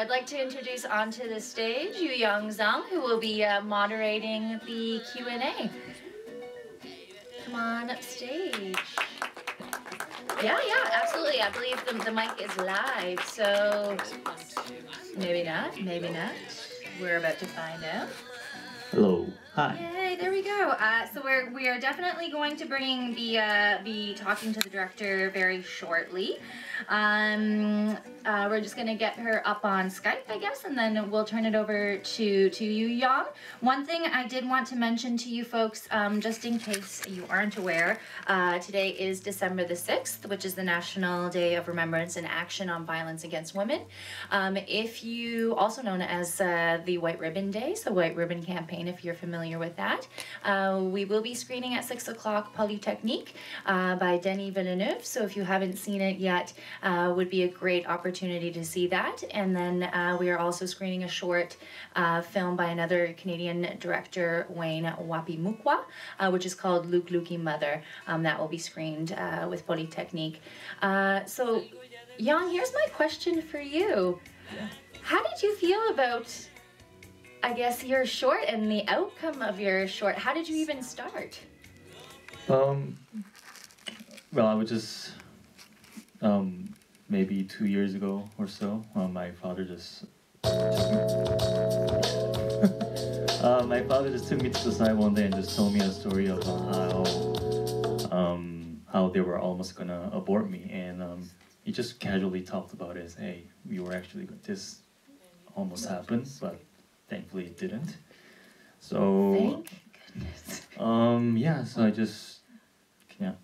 I'd like to introduce onto the stage Yu Young Zhang, who will be moderating the Q&A. Come on up stage. Yeah, absolutely. I believe the mic is live, so maybe not, maybe not. We're about to find out. Hello. Hi. Yay, there we go. So we are definitely going to be talking to the director very shortly. We're just gonna get her up on Skype, I guess, and then we'll turn it over to you, Yang. One thing I did want to mention to you folks, just in case you aren't aware, today is December the 6th, which is the National Day of Remembrance and Action on Violence Against Women. If you, also known as the White Ribbon Day, so White Ribbon Campaign, if you're familiar with that. We will be screening at 6 o'clock Polytechnique by Denis Villeneuve, so if you haven't seen it yet, would be a great opportunity to see that. And then we are also screening a short film by another Canadian director, Wayne Wapimukwa, which is called Luke Lukey Mother. That will be screened with Polytechnique. So, Yang, here's my question for you. How did you feel about, I guess, your short and the outcome of your short? How did you even start? Well, I was just maybe 2 years ago or so. My father just took me to the side one day and just told me a story of how they were almost gonna abort me, and he just casually talked about it as, hey, we were actually this almost happened, but thankfully it didn't. So thank goodness. Yeah, so I just kind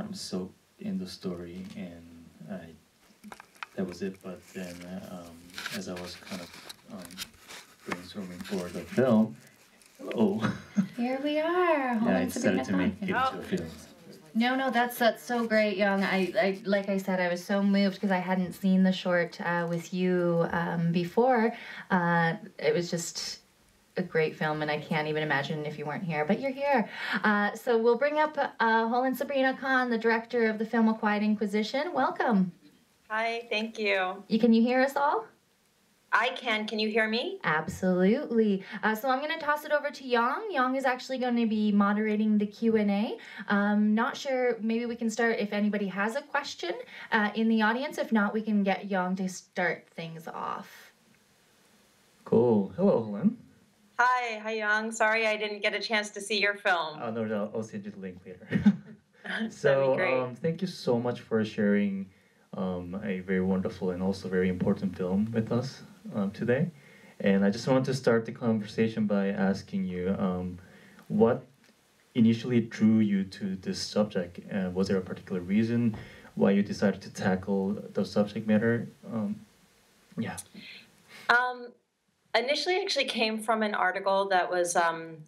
of soaked in the story, and that was it. But then as I was kind of brainstorming for the film, Here we are. Yeah, I decided to make it into a film. No, that's so great, Young. I like I said, I was so moved because I hadn't seen the short with you before. It was just a great film, and I can't even imagine if you weren't here, but you're here. So we'll bring up Holland Sabrina Khan, the director of the film A Quiet Inquisition. Welcome. Hi, thank you. Can you hear us all? I can. Can you hear me? Absolutely. So I'm going to toss it over to Yang. Yang is actually going to be moderating the Q&A. Not sure, maybe we can start if anybody has a question in the audience. If not, we can get Yang to start things off. Cool. Hello, Helen. Hi, Young. Sorry I didn't get a chance to see your film. Oh, no, I'll send you the link later. That'd be great. Thank you so much for sharing a very wonderful and also very important film with us today. And I just want to start the conversation by asking you what initially drew you to this subject? Was there a particular reason why you decided to tackle the subject matter? Yeah. Initially, it actually came from an article that was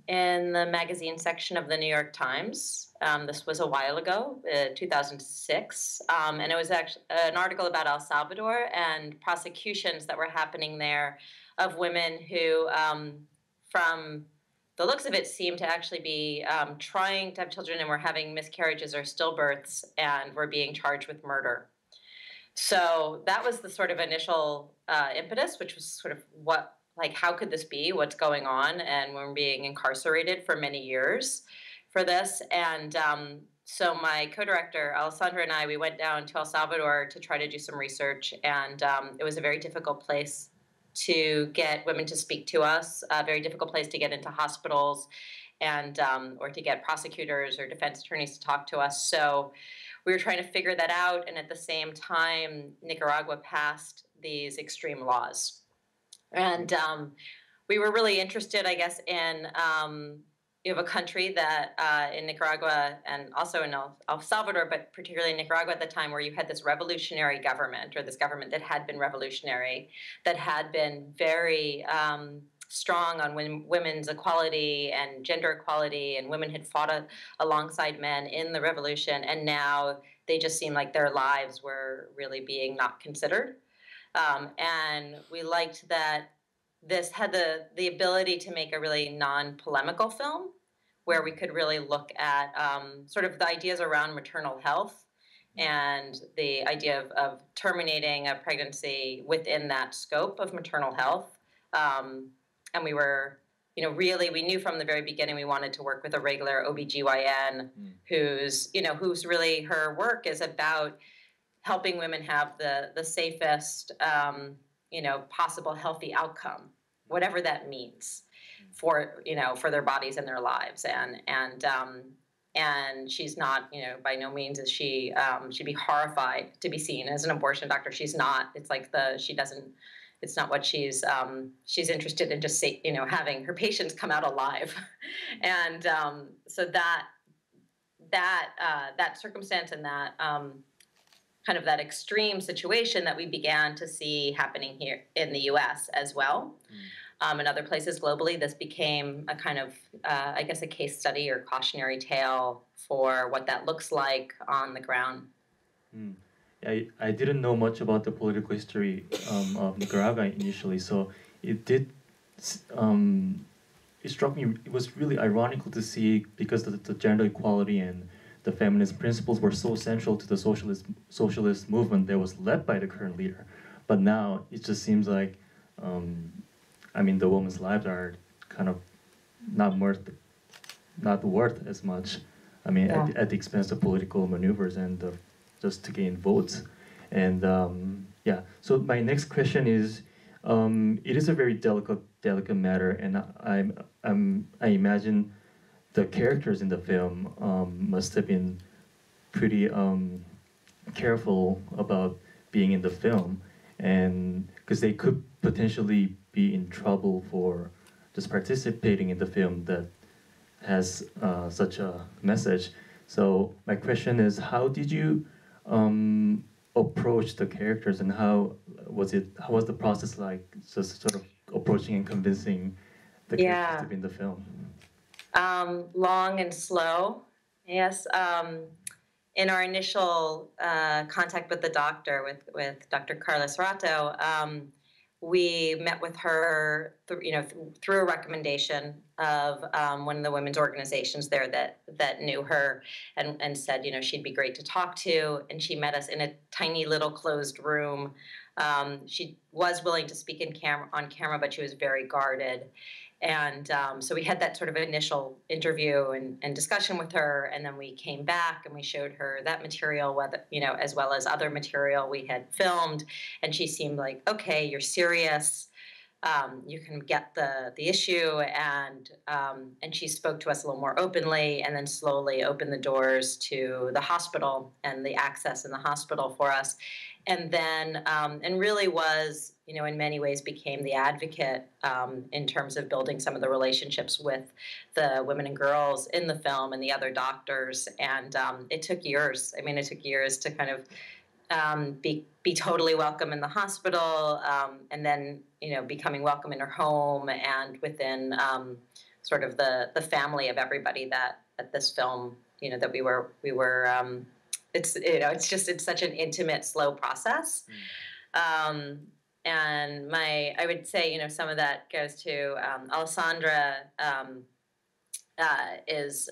in the magazine section of the New York Times. This was a while ago, 2006, and it was actually an article about El Salvador and prosecutions that were happening there of women who, from the looks of it, seemed to actually be trying to have children and were having miscarriages or stillbirths and were being charged with murder. So that was the sort of initial impetus, which was sort of how could this be? What's going on? And we're being incarcerated for many years for this. And so my co-director, Alessandra, and I, we went down to El Salvador to try to do some research. And it was a very difficult place to get women to speak to us, a very difficult place to get into hospitals and or to get prosecutors or defense attorneys to talk to us. So we were trying to figure that out. And at the same time, Nicaragua passed these extreme laws. And we were really interested, I guess, in you have a country that in Nicaragua and also in El Salvador, but particularly in Nicaragua at the time, where you had this revolutionary government, or this government that had been revolutionary, that had been very strong on women's equality and gender equality, and women had fought alongside men in the revolution, and now they just seemed like their lives were really being not considered. And we liked that this had the ability to make a really non-polemical film where we could really look at sort of the ideas around maternal health and the idea of terminating a pregnancy within that scope of maternal health. And we were, really, we knew from the very beginning we wanted to work with a regular OBGYN who's really, her work is about helping women have the safest, possible healthy outcome, whatever that means for their bodies and their lives. And she's not, by no means is she, she'd be horrified to be seen as an abortion doctor. She's not. It's like it's not what she's interested in, just having her patients come out alive. And so that circumstance and that kind of that extreme situation that we began to see happening here in the U.S. as well. In other places globally, this became a kind of, I guess, a case study or cautionary tale for what that looks like on the ground. I didn't know much about the political history of Nicaragua initially, so it struck me, it was really ironical to see, because the gender equality and the feminist principles were so central to the socialist movement that was led by the current leader. But now it just seems like, the women's lives are kind of not worth as much. At the expense of political maneuvers and just to gain votes. And so my next question is, it is a very delicate matter, and I imagine the characters in the film must have been pretty careful about being in the film, and because they could potentially be in trouble for just participating in the film that has such a message. So my question is, how did you approach the characters, and how was the process like, just sort of approaching and convincing the characters to be in the film? Long and slow, yes. In our initial contact with the doctor, with Dr. Carla Cerrato, we met with her through a recommendation of one of the women's organizations there that knew her and said, she'd be great to talk to. And she met us in a tiny little closed room. She was willing to speak on camera, but she was very guarded. And so we had that sort of initial interview and discussion with her, and then we came back and we showed her that material, as well as other material we had filmed, and she seemed like, okay, you're serious, you can get the issue, and she spoke to us a little more openly, and then slowly opened the doors to the hospital and the access in the hospital for us, and then and really was, in many ways became the advocate in terms of building some of the relationships with the women and girls in the film and the other doctors. And it took years. It took years to kind of be totally welcome in the hospital, and then, becoming welcome in her home and within sort of the family of everybody that at this film, that we were it's such an intimate, slow process. And I would say, some of that goes to Alessandra is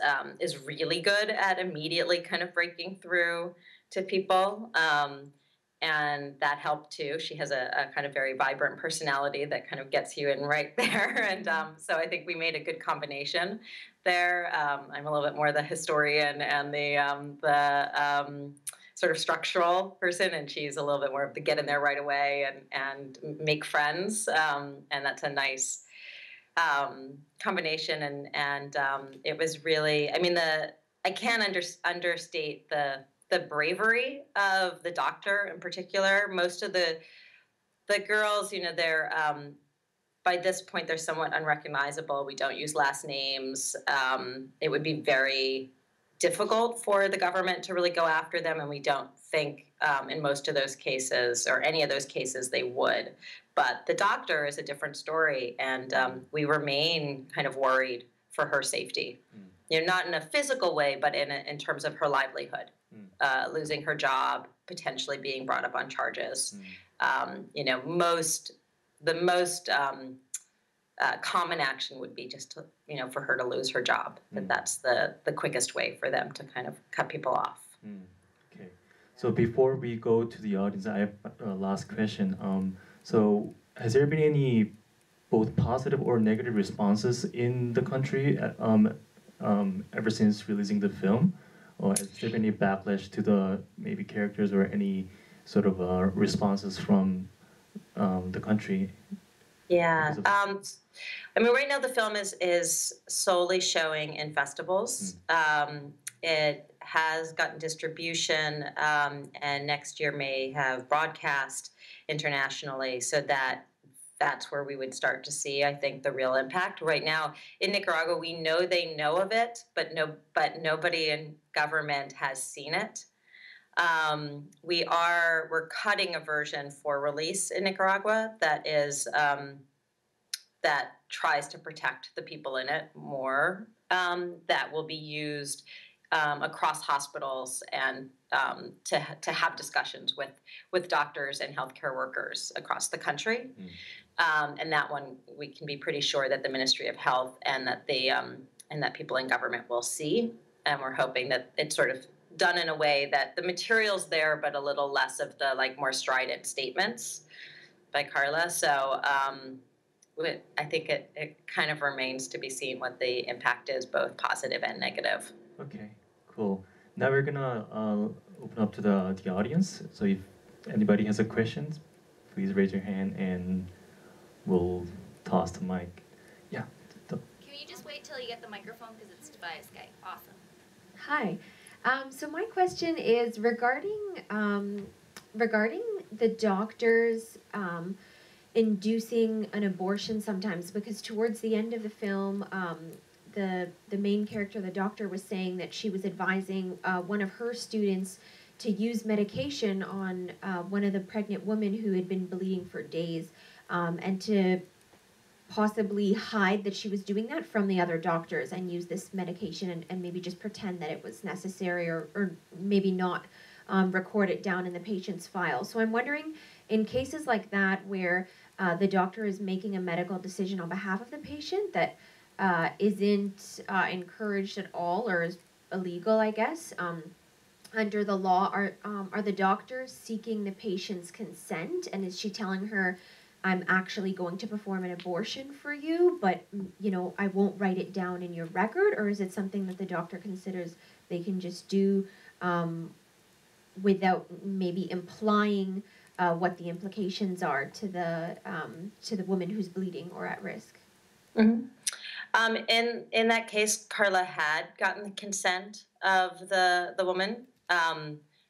really good at immediately kind of breaking through to people. And that helped too. She has a kind of very vibrant personality that kind of gets you in right there. And so I think we made a good combination there. I'm a little bit more the historian and the sort of structural person, and she's a little bit more of the get in there right away and make friends. And that's a nice combination. And it was really, I can't understate the bravery of the doctor in particular. Most of the girls, they're by this point they're somewhat unrecognizable. We don't use last names. It would be very difficult for the government to really go after them, and we don't think in most of those cases or any of those cases they would. But the doctor is a different story, and we remain kind of worried for her safety. Not in a physical way, but in terms of her livelihood. Losing her job, potentially being brought up on charges. The most common action would be just to, for her to lose her job. That's the quickest way for them to kind of cut people off. Okay, So before we go to the audience, I have a last question. So has there been any both positive or negative responses in the country ever since releasing the film? Or has there been any backlash to the maybe characters or any sort of responses from the country? Yeah. I mean, right now the film is solely showing in festivals. It has gotten distribution, and next year may have broadcast internationally, so that's where we would start to see, I think, the real impact. Right now in Nicaragua, we know they know of it, but nobody in government has seen it. We're cutting a version for release in Nicaragua that is that tries to protect the people in it more. That will be used across hospitals and to have discussions with doctors and healthcare workers across the country. And that one we can be pretty sure that the Ministry of Health and that people in government will see. And we're hoping that it's sort of done in a way that the material's there, but a little less of the more strident statements by Carla. So I think it kind of remains to be seen what the impact is, both positive and negative. Okay, cool. Now we're gonna open up to the audience. So if anybody has a question, please raise your hand and we'll toss the mic. Yeah. Can you just wait till you get the microphone because it's via Skype? Awesome. Hi. So my question is regarding the doctors inducing an abortion sometimes, because towards the end of the film, the main character, the doctor, was saying that she was advising one of her students to use medication on one of the pregnant women who had been bleeding for days, and to possibly hide that she was doing that from the other doctors and use this medication and maybe just pretend that it was necessary, or maybe not record it down in the patient's file. So I'm wondering, in cases like that where the doctor is making a medical decision on behalf of the patient that isn't encouraged at all or is illegal, I guess, under the law, are the doctors seeking the patient's consent? And is she telling her, I'm actually going to perform an abortion for you, but, I won't write it down in your record? Or is it something that the doctor considers they can just do without maybe implying what the implications are to the woman who's bleeding or at risk? Mm-hmm. In that case, Carla had gotten the consent of the woman.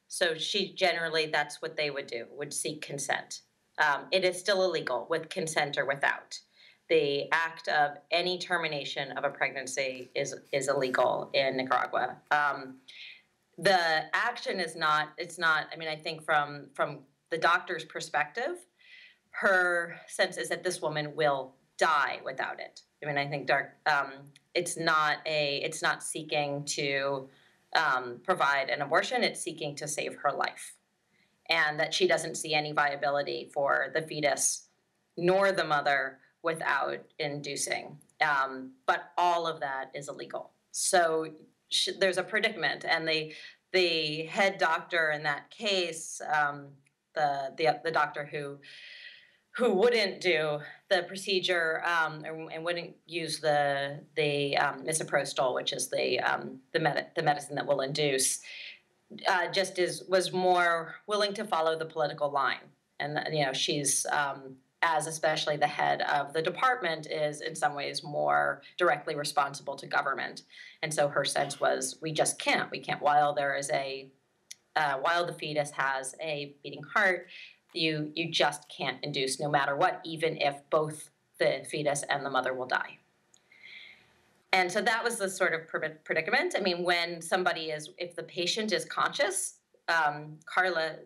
So she generally, that's what they would do, would seek consent. It is still illegal with consent or without. The act of any termination of a pregnancy is illegal in Nicaragua. The action is not, I mean, I think from the doctor's perspective, her sense is that this woman will die without it. I mean, I think it's not seeking to provide an abortion, it's seeking to save her life. And that she doesn't see any viability for the fetus nor the mother without inducing. But all of that is illegal. So there's a predicament, and the head doctor in that case, the doctor who wouldn't do the procedure and wouldn't use the misoprostol, which is the medicine that will induce, was more willing to follow the political line. And she's as especially the head of the department is in some ways more directly responsible to government. And so her sense was, we can't while the fetus has a beating heart, you just can't induce no matter what, even if both the fetus and the mother will die. And so that was the sort of predicament. I mean, if the patient is conscious, Carla,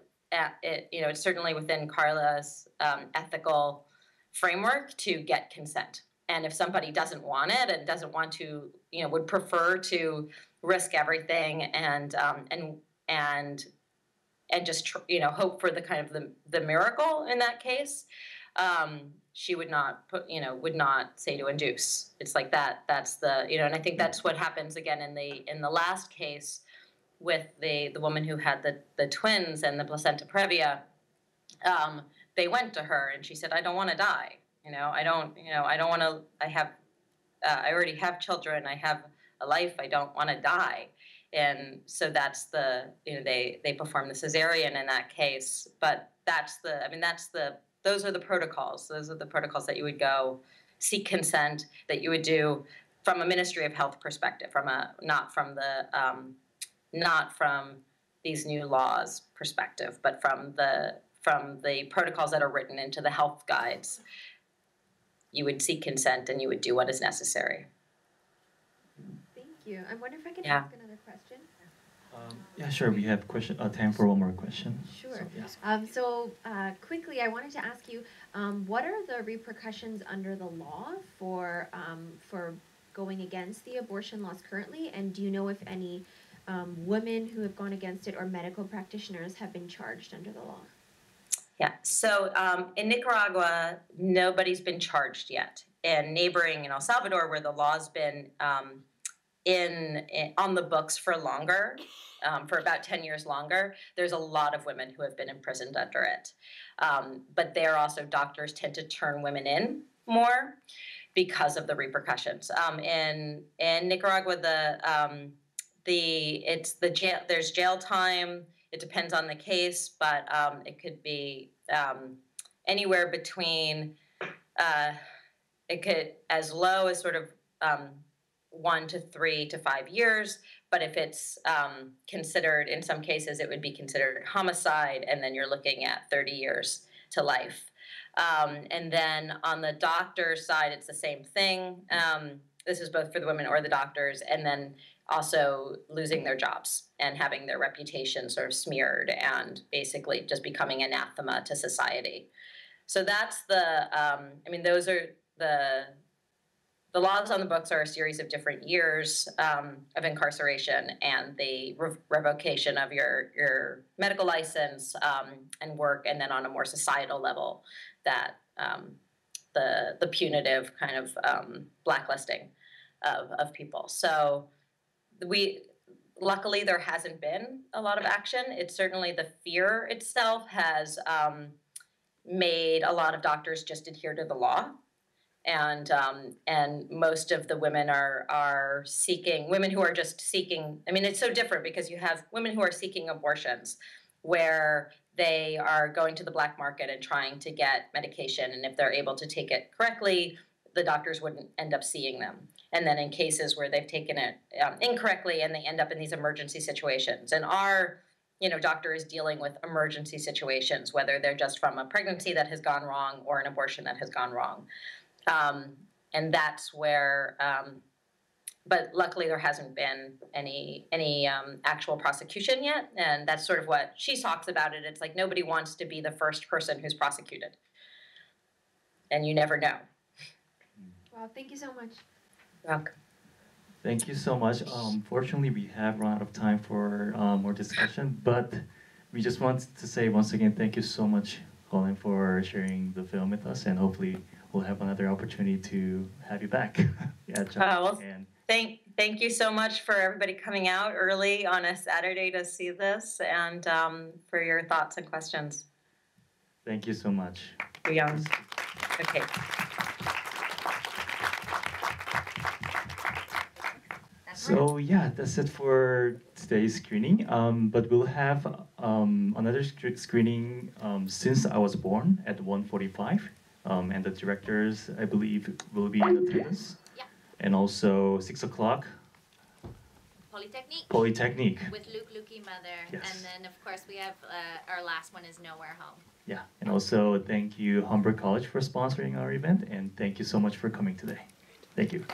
it's certainly within Carla's ethical framework to get consent. And if somebody doesn't want it and doesn't want to, would prefer to risk everything and just hope for the kind of the miracle in that case, she would not say to induce. It's like that. That's the and I think that's what happens again in the last case with the woman who had the twins and the placenta previa, they went to her and she said, I don't want to die. I don't want to, I already have children. I have a life. I don't want to die. And so that's they perform the cesarean in that case. But those are the protocols. Those are the protocols that you would go seek consent, that you would do from a Ministry of Health perspective, not from these new laws perspective, but from the protocols that are written into the health guides. You would seek consent and you would do what is necessary. Thank you. I wonder if I can ask another question. Yeah, sure. We have time for one more question. Sure. So, Quickly, I wanted to ask you, what are the repercussions under the law for going against the abortion laws currently? And do you know if any women who have gone against it or medical practitioners have been charged under the law? Yeah. So in Nicaragua, nobody's been charged yet. And neighboring in El Salvador, where the law's been on the books for longer, for about 10 years longer, there's a lot of women who have been imprisoned under it. But there also, doctors tend to turn women in more because of the repercussions. In Nicaragua, there's jail time. It depends on the case, but it could be anywhere between it could as low as sort of 1 to 3 to 5 years. But if it's considered, in some cases, it would be considered homicide, and then you're looking at 30 years to life. And then on the doctor's side, it's the same thing. This is both for the women or the doctors, and then also losing their jobs and having their reputation sort of smeared and basically just becoming anathema to society. So that's those are the laws on the books are a series of different years of incarceration and the revocation of your medical license and work, and then on a more societal level, that the punitive kind of blacklisting of people. So luckily there hasn't been a lot of action. It's certainly the fear itself has made a lot of doctors just adhere to the law. And most of the women are seeking, women who are just seeking, it's so different because you have women who are seeking abortions where they are going to the black market and trying to get medication, and if they're able to take it correctly, the doctors wouldn't end up seeing them. And then in cases where they've taken it incorrectly and they end up in these emergency situations. And our doctor is dealing with emergency situations, whether they're just from a pregnancy that has gone wrong or an abortion that has gone wrong. And that's where, but luckily there hasn't been any actual prosecution yet. And that's sort of what she talks about it. It's like nobody wants to be the first person who's prosecuted. And you never know. Well, thank you so much. You're welcome. Thank you so much. Fortunately, we have run out of time for more discussion, but we just want to say once again, thank you so much, Colin, for sharing the film with us, and hopefully we'll have another opportunity to have you back. Thank you so much for everybody coming out early on a Saturday to see this, and for your thoughts and questions. Thank you so much. Yeah. Okay. So yeah, that's it for today's screening. But we'll have another screening Since I Was Born at 1:45. And the directors, I believe, will be in attendance. Yeah. And also 6 o'clock. Polytechnique. With Luke Mother. Yes. And then, of course, we have our last one is Nowhere Home. Yeah. And also thank you, Humber College, for sponsoring our event. And thank you so much for coming today. Thank you.